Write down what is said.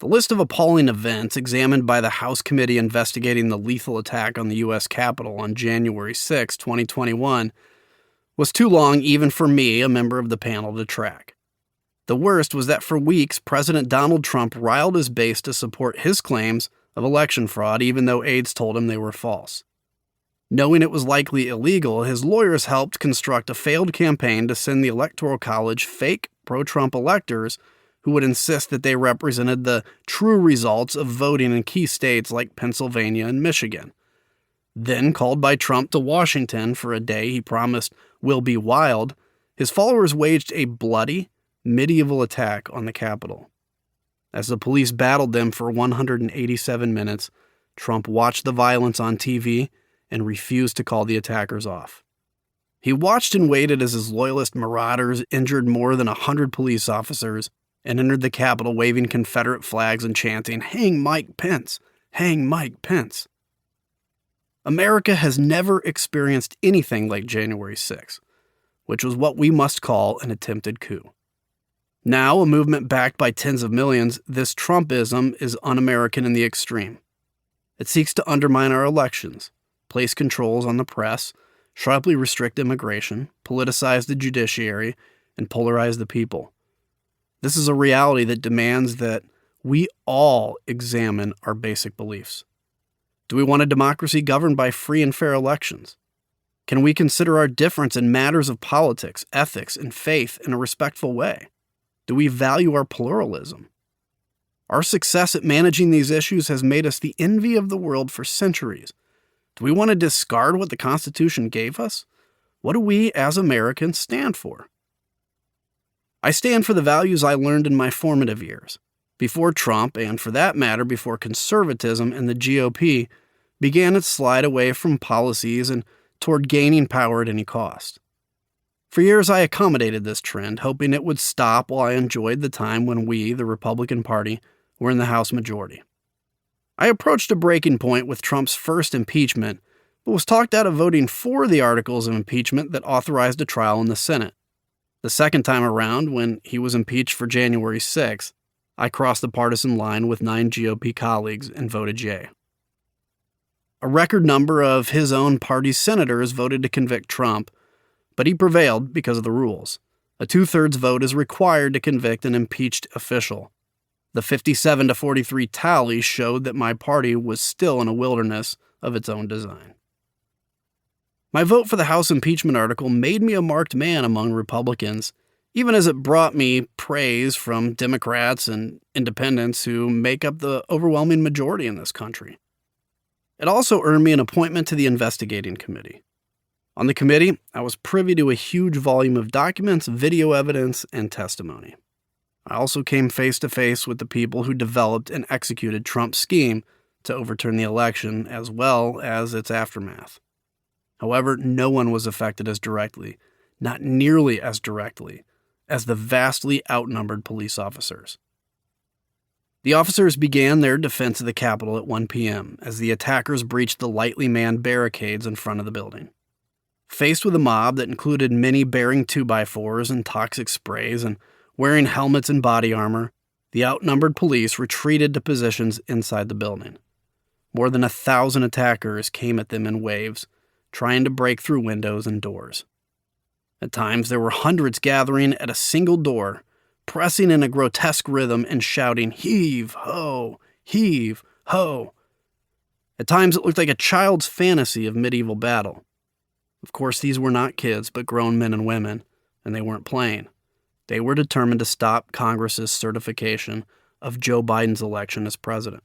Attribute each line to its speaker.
Speaker 1: The list of appalling events examined by the House committee investigating the lethal attack on the U.S. Capitol on January 6, 2021, was too long even for me, a member of the panel, to track. The worst was that for weeks, President Donald Trump riled his base to support his claims of election fraud, even though aides told him they were false. Knowing it was likely illegal, his lawyers helped construct a failed campaign to send the Electoral College fake pro-Trump electors who would insist that they represented the true results of voting in key states like Pennsylvania and Michigan. Then, called by Trump to Washington for a day he promised will be wild, his followers waged a bloody, medieval attack on the Capitol. As the police battled them for 187 minutes, Trump watched the violence on TV and refused to call the attackers off. He watched and waited as his loyalist marauders injured more than 100 police officers and entered the Capitol waving Confederate flags and chanting, "Hang Mike Pence! Hang Mike Pence!" America has never experienced anything like January 6, which was what we must call an attempted coup. Now, a movement backed by tens of millions, this Trumpism is un-American in the extreme. It seeks to undermine our elections, place controls on the press, sharply restrict immigration, politicize the judiciary, and polarize the people. This is a reality that demands that we all examine our basic beliefs. Do we want a democracy governed by free and fair elections? Can we consider our difference in matters of politics, ethics, and faith in a respectful way? Do we value our pluralism? Our success at managing these issues has made us the envy of the world for centuries. Do we want to discard what the Constitution gave us? What do we, as Americans, stand for? I stand for the values I learned in my formative years, before Trump, and for that matter, before conservatism and the GOP began its slide away from policies and toward gaining power at any cost. For years, I accommodated this trend, hoping it would stop while I enjoyed the time when we, the Republican Party, were in the House majority. I approached a breaking point with Trump's first impeachment, but was talked out of voting for the articles of impeachment that authorized a trial in the Senate. The second time around, when he was impeached for January 6th, I crossed the partisan line with 9 GOP colleagues and voted yay. A record number of his own party's senators voted to convict Trump, but he prevailed because of the rules. A 2/3 vote is required to convict an impeached official. The 57-43 tally showed that my party was still in a wilderness of its own design. My vote for the House impeachment article made me a marked man among Republicans, even as it brought me praise from Democrats and independents who make up the overwhelming majority in this country. It also earned me an appointment to the investigating committee. On the committee, I was privy to a huge volume of documents, video evidence, and testimony. I also came face to face with the people who developed and executed Trump's scheme to overturn the election, as well as its aftermath. However, no one was affected as directly, not nearly as directly, as the vastly outnumbered police officers. The officers began their defense of the Capitol at 1 p.m. as the attackers breached the lightly manned barricades in front of the building. Faced with a mob that included many bearing 2x4s and toxic sprays and wearing helmets and body armor, the outnumbered police retreated to positions inside the building. More than 1,000 attackers came at them in waves, trying to break through windows and doors. At times, there were hundreds gathering at a single door, pressing in a grotesque rhythm and shouting, "Heave, ho! Heave, ho!" At times, it looked like a child's fantasy of medieval battle. Of course, these were not kids, but grown men and women, and they weren't playing. They were determined to stop Congress's certification of Joe Biden's election as president.